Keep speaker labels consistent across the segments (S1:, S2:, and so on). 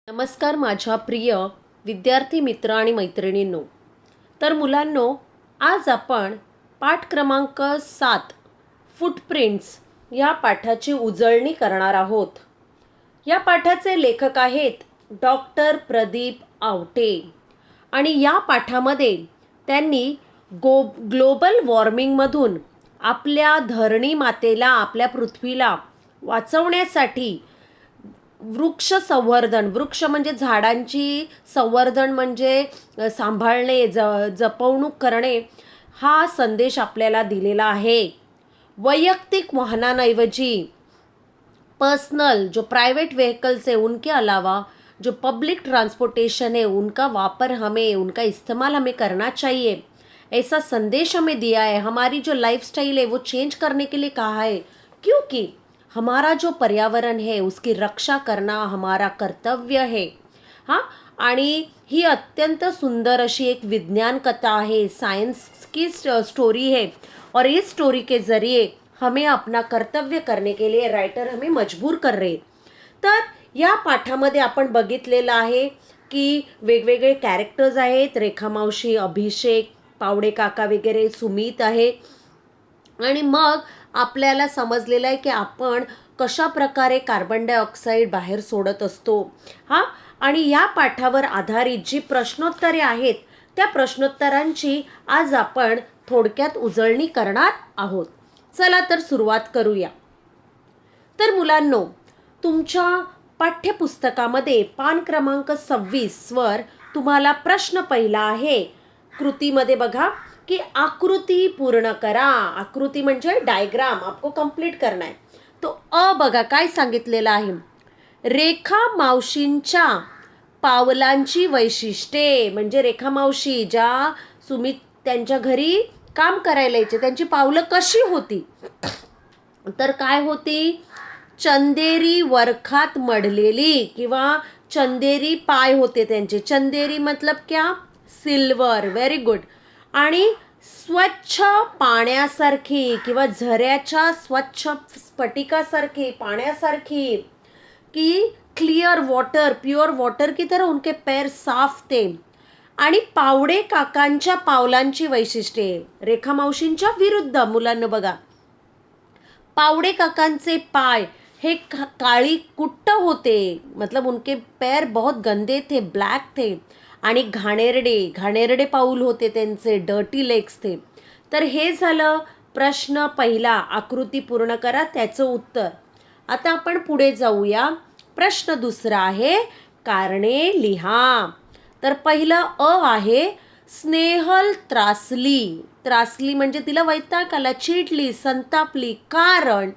S1: नमस्कार माझ्या प्रिय विद्यार्थी मित्र आणि मैत्रिणींनो. तर मुलांनो, आज आपण पाठ क्रमांक 7 फुटप्रिंट्स या पाठाची उजळणी करणार आहोत. या पाठाचे लेखक आहेत डॉक्टर प्रदीप आवटे आणि या पाठामध्ये त्यांनी ग्लोबल वॉर्मिंगमधून आपल्या धरणी मातेला, आपल्या पृथ्वीला वाचवण्यासाठी वृक्ष संवर्धन, वृक्ष म्हणजे झाडांची संवर्धन म्हणजे सांभाळणे, जपवणूक करणे, हा संदेश आपल्याला दिलेला आहे. वैयक्तिक वाहनांऐवजी पर्सनल जो प्राइवेट व्हीकल्स है उनके अलावा जो पब्लिक ट्रांसपोर्टेशन है उनका इस्तेमाल हमें करना चाहिए, ऐसा संदेश हमें दिया है. हमारी जो लाइफस्टाइल है वो चेंज करने के लिए कहा है, क्योंकि हमारा जो पर्यावरण है उसकी रक्षा करना हमारा कर्तव्य है. हाँ, आणि ही अत्यंत सुंदर अशी एक विज्ञान कथा है, साइंस की स्टोरी है और इस स्टोरी के जरिए हमें अपना कर्तव्य करने के लिए राइटर हमें मजबूर कर रहे. तर या पाठामध्ये आपण बघितलेलं आहे की वेगवेगळे कॅरेक्टर्स आहेत. रेखा मावशी, अभिषेक, पावडे काका वगैरे, सुमित आहे. आणि मग आपल्याला समजलेलं आहे की आपण कशा प्रकारे कार्बन डायऑक्साईड बाहेर सोडत असतो. हा, आणि या पाठावर आधारित जी प्रश्नोत्तरे आहेत त्या प्रश्नोत्तरांची आज आपण थोडक्यात उजळणी करणार आहोत. चला तर सुरुवात करूया. तर मुलांनो, तुमच्या पाठ्यपुस्तकामध्ये पान क्रमांक 26 वर तुम्हाला प्रश्न पहिला आहे. कृतीमध्ये बघा की आकृती पूर्ण करा. आकृती म्हणजे डायग्राम आपको कंप्लीट करना है. तो बघा काय सांगितलेलं आहे. रेखा मावशींच्या पावलांची वैशिष्ट्ये, म्हणजे रेखा मावशी ज्या सुमित त्यांच्या घरी काम करायला यायचे त्यांची पावलं कशी होती, तर काय होती, चंदेरी वरखात मढलेली किंवा चंदेरी पाय होते त्यांचे. चंदेरी मतलब क्या, सिल्वर. Very good. आणि स्वच्छ पाण्यासारखी किंवा झऱ्याच्या स्वच्छ स्फटिकासारखी, पाण्यासारखी, की क्लियर वॉटर, प्युअर वॉटर की तरह उनके पैर साफ थे. आणि पावडे काकांच्या पावलांची वैशिष्ट्ये, रेखा मावशींच्या विरुद्ध. मुलांना बघा, पावडे काकांचे पाय हे काळी कुट्ट होते, मतलब उनके पैर बहुत गंदे थे, ब्लॅक थे. आणि घाणेरडे पाऊल होते त्यांचे, डर्टी लेग्स थे. तर हे झालं प्रश्न पहिला. आकृती पूर्ण करा, त्याचं उत्तर. आता आपण पुढे जाऊया. प्रश्न दुसरा आहे, कारणे लिहा. तर पहिलं आहे, स्नेहल त्रासली. त्रासली म्हणजे तिला वैताग आला, चिडली, संतापली, कारण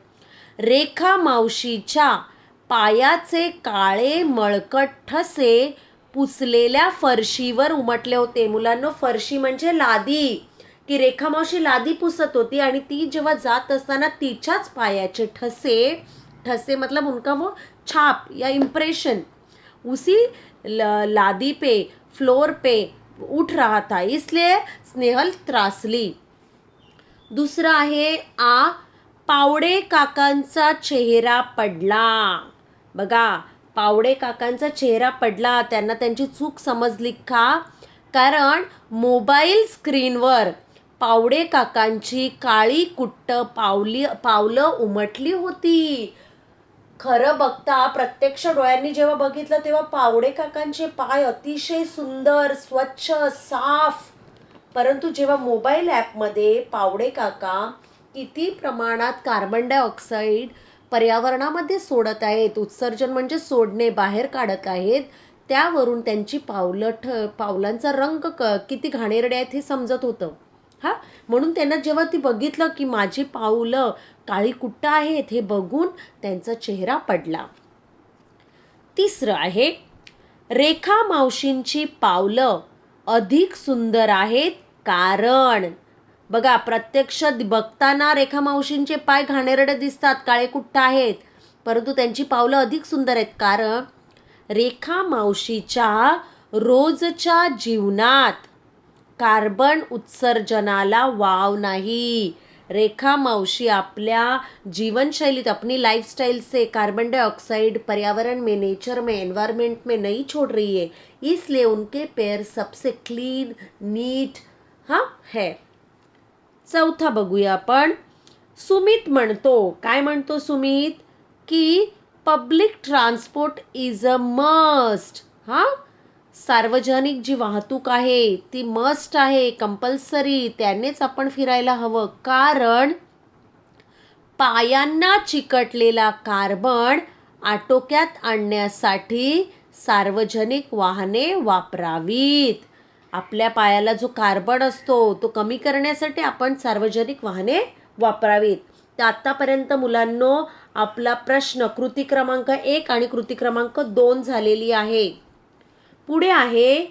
S1: रेखा मावशीच्या पायाचे काळे मळकट ठसे पुसलेल्या फरशीवर उमटले होते. मुलांनो, फरशी म्हणजे लादी, की रेखा मावशी लादी पुसत होती आणि ती जेव्हा जात असताना तिच्याच पायाचे ठसे मतलब उनका वो छाप या इम्प्रेशन उसी लादी पे, फ्लोर पे उठ रहा था, इसलिए स्नेहल त्रासली. दुसरा आहे पावडे काकांचा चेहरा पडला. बघा, पावडे काकांचा चेहरा पडला, त्यांना त्यांची चूक समजली का, कारण मोबाईल स्क्रीनवर पावडे काकांची काळी कुट्ट पावलं उमटली होती. खरं बघता प्रत्यक्ष डोळ्यांनी जेव्हा बघितलं तेव्हा पावडे काकांचे पाय अतिशय सुंदर, स्वच्छ, साफ. परंतु जेव्हा मोबाईल ॲपमध्ये पावडे काका किती प्रमाणात कार्बन डायऑक्साईड पर्यावरणामध्ये सोडत आहेत, उत्सर्जन म्हणजे सोडणे, बाहेर काढत आहेत, त्यावरून त्यांची पावलांचा रंग किती घाणेरडे आहेत हे समजत होतं. हा, म्हणून त्यांना जेव्हा ती बघितलं की माझी पावलं काळी कुट्ट आहेत, हे बघून त्यांचा चेहरा पडला. तिसरं आहे, रेखा मावशींची पावलं अधिक सुंदर आहेत, कारण बघा, प्रत्यक्ष बघताना रेखा मावशींचे पाय घाणेरडे दिसतात, काळे कुट्ट आहेत, परंतु त्यांची पावलं अधिक सुंदर आहेत, कारण रेखा मावशीच्या रोजच्या जीवनात कार्बन उत्सर्जनाला वाव नाही. रेखा मावशी आपल्या जीवनशैलीत अपनी लाइफस्टाइल से कार्बन डाइऑक्साइड पर्यावरण में, नेचर में, एनवायरनमेंट में नहीं छोड़ रही है, इसलिए उनके पैर सबसे क्लीन, नीट है. चौथा बघूया आपण. सुमित म्हणतो, काय म्हणतो सुमित, की public transport is a must. सार्वजनिक जी वाहतूक आहे ती मस्ट आहे, कंपल्सरी, त्यानेच आपण फिरायला हवं, कारण पायांना चिकटलेला कार्बन आटोक्यात आणण्यासाठी सार्वजनिक वाहने वापरावीत. आपल्या पायाला जो कार्बन असतो तो कमी करण्यासाठी आपण सार्वजनिक वाहने वापरावीत. तर आतापर्यंत मुलांनो आपला प्रश्न कृती क्रमांक 1 आणि कृती क्रमांक 2 झालेली आहे. पुढे आहे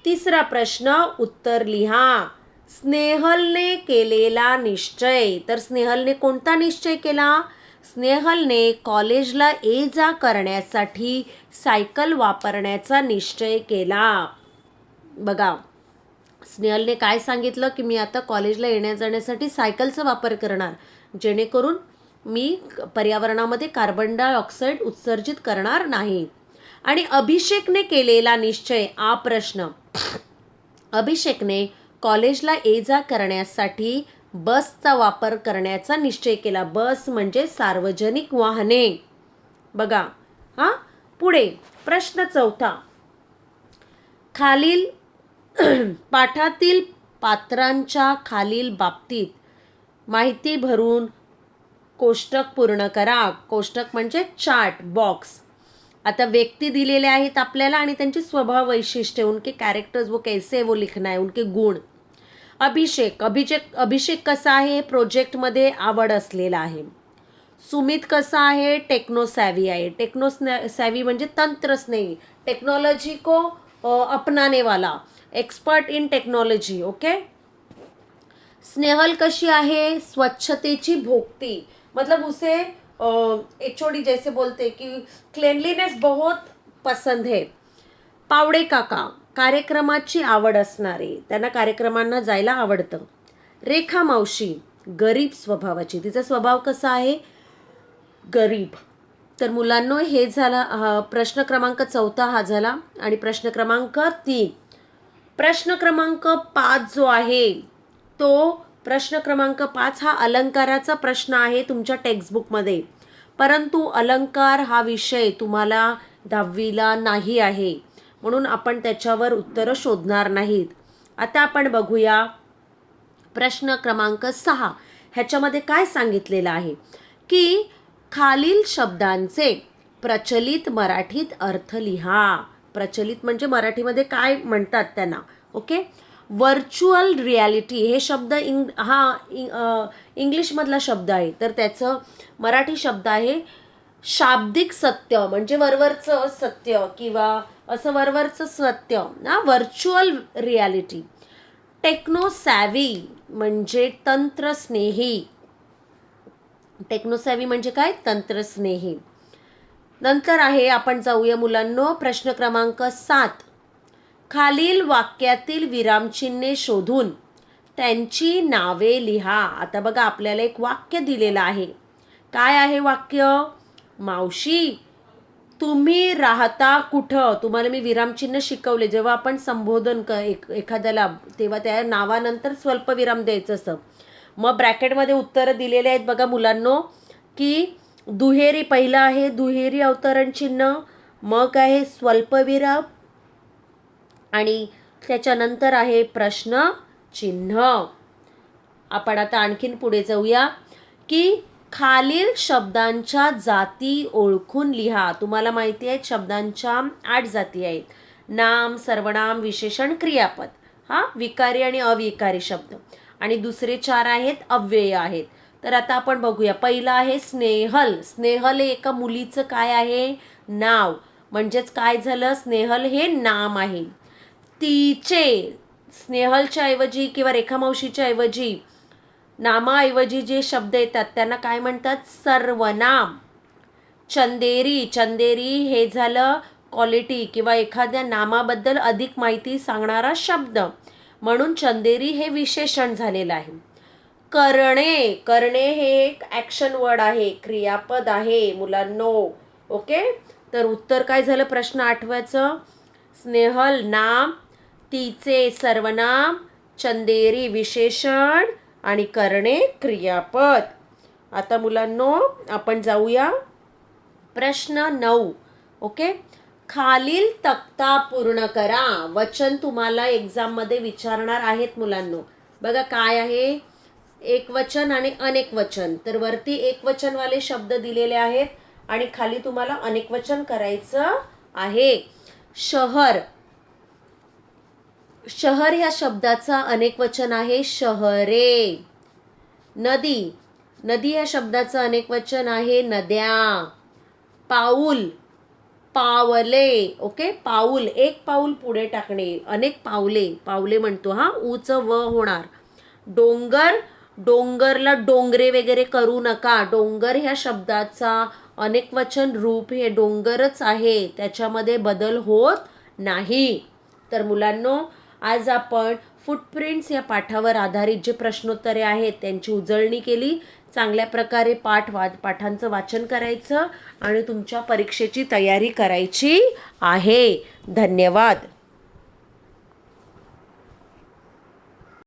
S1: तिसरा प्रश्न, उत्तर लिहा. स्नेहलने केलेला निश्चय. तर स्नेहलने कोणता निश्चय केला? स्नेहलने कॉलेजला ये जा करण्यासाठी सायकल वापरण्याचा निश्चय केला. बघा, स्नेहलने काय सांगितलं, की मी आता कॉलेजला येण्या जाण्यासाठी सायकलचा वापर करणार, जेणेकरून मी पर्यावरणामध्ये कार्बन डायऑक्साईड उत्सर्जित करणार नाही. आणि अभिषेकने केलेला निश्चय, आ प्रश्न. अभिषेकने कॉलेजला ये जा करण्यासाठी बसचा वापर करण्याचा निश्चय केला. बस म्हणजे सार्वजनिक वाहने. बघा, पुढे प्रश्न चौथा. खालील पाठातील पात्रांच्या खालील बाबतीत माहिती भरून कोष्टक पूर्ण करा. कोष्टक म्हणजे चार्ट बॉक्स. आता व्यक्ती दिलेले आहेत आपल्याला आणि त्यांची स्वभाव वैशिष्ट्य, उनके कैरेक्टर्स वो कैसे वो लिखना है, उनके गुण. अभिषेक कसा आहे? प्रोजेक्टमध्ये आवड असलेला आहे. सुमित कसा आहे? टेक्नो सॅव्ही आहे. टेक्नो सॅव्ही म्हणजे तंत्रस्नेही, टेक्नोलॉजी को अपनाने वाला, expert in technology. Okay. Snehal कशी आहे? स्वच्छतेची भोक्ती, मतलब उसे एचओडी जैसे बोलते कि क्लेनलीनेस बहुत पसंद है. पावडे काका कार्यक्रमाची आवड असणारे, त्यांना कार्यक्रमांना जायला आवडतं. रेखा मावशी गरीब स्वभावाची, तिचा स्वभाव कसा आहे? गरीब. तर मुलांनो हे झाला प्रश्न क्रमांक 4 हा झाला. आणि प्रश्न क्रमांक 3. प्रश्न क्रमांक 5 जो आहे तो प्रश्न क्रमांक 5 हा अलंकाराचा प्रश्न आहे तुमच्या टेक्स्टबुकमध्ये, परंतु अलंकार हा विषय तुम्हाला 10वीला नाही आहे, म्हणून आपण त्याच्यावर उत्तरं शोधणार नाहीत. आता आपण बघूया प्रश्न क्रमांक 6. ह्याच्यामध्ये काय सांगितलेलं आहे, की खालील शब्दांचे प्रचलित मराठीत अर्थ लिहा. प्रचलित म्हणजे मराठीमध्ये काय म्हणतात त्यांना. ओके. व्हर्च्युअल रियालिटी हे शब्द इंग्लिशमधला शब्द आहे, तर त्याचं मराठी शब्द आहे शाब्दिक सत्य, म्हणजे वरवरचं सत्य किंवा असं वरवरचं सत्य ना, व्हर्च्युअल रियालिटी. टेक्नो सॅव्ही म्हणजे तंत्रस्नेही. टेक्नो सॅव्ही म्हणजे काय? तंत्रस्नेही. नंतर आहे, आपण जाऊया मुलांनो प्रश्न क्रमांक 7. खालील वाक्यातील विरामचिन्हे शोधून त्यांची नावे लिहा. आता बघा आपल्याला एक वाक्य दिलेलं आहे. काय आहे वाक्य? मावशी तुम्ही राहता कुठं? तुम्हाला मी विरामचिन्ह शिकवले. जेव्हा आपण संबोधन एखाद्याला, तेव्हा त्या नावानंतर स्वल्पविराम द्यायचं असतं. मग ब्रॅकेटमध्ये उत्तरं दिलेले आहेत बघा मुलांनो, की दुहेरी, पहिलं आहे दुहेरी अवतरण चिन्ह, मग आहे स्वल्पविराम आणि त्याच्यानंतर आहे प्रश्न चिन्ह. आपण आता आणखीन पुढे जाऊया, की खालील शब्दांच्या जाती ओळखून लिहा. तुम्हाला माहिती आहे शब्दांच्या 8 जाती आहेत. नाम, सर्वनाम, विशेषण, क्रियापद. विकारी आणि अविकारी शब्द. आणि दुसरे 4 आहेत अव्यय आहेत. तर आता आपण बघूया. पहिला आहे स्नेहल. स्नेहल हे एका मुलीचं काय आहे? नाव. म्हणजेच काय झालं? स्नेहल हे नाम आहे. तिचे, स्नेहलच्या ऐवजी किंवा रेखा मावशीच्या ऐवजी नामाऐवजी जे शब्द येतात त्यांना काय म्हणतात? सर्वनाम. चंदेरी, चंदेरी हे झालं क्वालिटी किंवा एखाद्या नामाबद्दल अधिक माहिती सांगणारा शब्द, म्हणून चंदेरी हे विशेषण झालेलं आहे. करणे. करणे हे एक ॲक्शन वर्ड आहे, क्रियापद आहे मुलांनो. ओके, तर उत्तर काय झालं प्रश्न 8व्याचं? स्नेहल नाम, तिचे सर्वनाम, चंदेरी विशेषण आणि करणे क्रियापद. आता मुलांनो आपण जाऊया प्रश्न 9. ओके, खालील तक्ता पूर्ण करा. वचन तुम्हाला एक्झाममध्ये विचारणार आहेत मुलांनो. बघा काय आहे, एक वचन आणि अनेक वचन. तर वरती एक वचनवाले शब्द दिलेले आहेत आणि खाली तुम्हाला अनेक वचन करायचं आहे. शहर. शहर ह्या शब्दाचा अनेक वचन आहे शहरे. नदी. नदी या शब्दाचं अनेक वचन आहे नद्या. पाऊल, पावले. ओके, पाऊल एक पाऊल पुढे टाकणे, अनेक पावले. पावले म्हणतो हा, ऊचं व होणार. डोंगर. डोंगरला डोंगरे वगैरे करू नका. डोंगर ह्या शब्दाचा अनेक वचन रूप हे डोंगरच आहे, त्याच्यामध्ये बदल होत नाही. तर मुलांनो आज आपण फुटप्रिंट्स या पाठावर आधारित जे प्रश्नोत्तरे आहेत त्यांची उजळणी केली. चांगल्या प्रकारे पाठांचं वाचन करायचं आणि तुमच्या परीक्षेची तयारी करायची आहे. धन्यवाद.